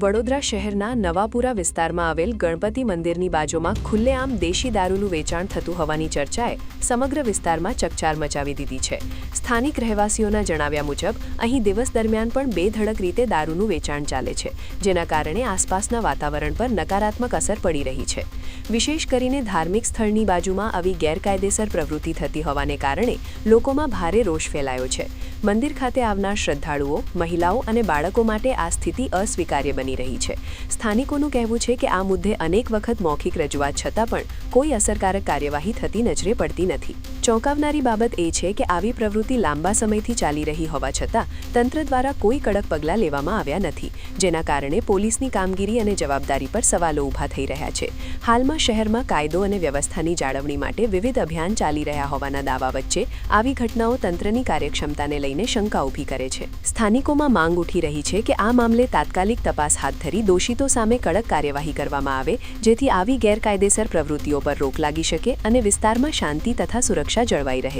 વડોદરા શહેરના નવાપુરા વિસ્તારમાં આવેલ ગણપતિ મંદિરની બાજુમાં ખુલ્લેઆમ દેશી દારૂનું વેચાણ થતું હોવાની ચર્ચાએ સમગ્ર વિસ્તારમાં ચકચાર મચાવી દીધી છે. સ્થાનિક રહેવાસીઓના જણાવ્યા મુજબ અહીં દિવસ દરમિયાન પણ બેધડક રીતે દારૂનું વેચાણ ચાલે છે, જેના કારણે આસપાસના વાતાવરણ પર નકારાત્મક અસર પડી રહી છે. વિશેષ કરીને ધાર્મિક સ્થળની બાજુમાં આવી ગેરકાયદેસર પ્રવૃત્તિ થતી હોવાને કારણે લોકોમાં ભારે રોષ ફેલાયો છે. મંદિર ખાતે આવનાર શ્રદ્ધાળુઓ, મહિલાઓ અને બાળકો માટે આ સ્થિતિ અસ્વીકાર્ય બની રહી છે. સ્થાનિકોનું કહેવું છે કે આ મુદ્દે અનેક વખત મૌખિક રજૂઆત છતાં પણ કોઈ અસરકારક કાર્યવાહી થતી નજરે પડતી નથી. ચોંકાવનારી બાબત એ છે કે આવી પ્રવૃત્તિ લાંબા સમયથી ચાલી રહી હોવા છતાં તંત્ર દ્વારા કોઈ કડક પગલાં લેવામાં આવ્યા નથી, જેના કારણે પોલીસની કામગીરી અને જવાબદારી પર સવાલો ઊભા થઈ રહ્યા છે. હાલમાં શહેરમાં કાયદો અને વ્યવસ્થાની જાળવણી માટે વિવિધ અભિયાન ચાલી રહ્યા હોવાના દાવા વચ્ચે આવી ઘટનાઓ તંત્રની કાર્યક્ષમતાને લઈને શંકા ઊભી કરે છે. સ્થાનિકોમાં માંગ ઉઠી રહી છે કે આ મામલે તાત્કાલિક તપાસ હાથ ધરી દોષિતો સામે કડક કાર્યવાહી કરવામાં આવે, જેથી આવી ગેરકાયદેસર પ્રવૃત્તિઓ પર રોક લાગી શકે અને વિસ્તારમાં શાંતિ તથા સુરક્ષા જળવાઈ રહે.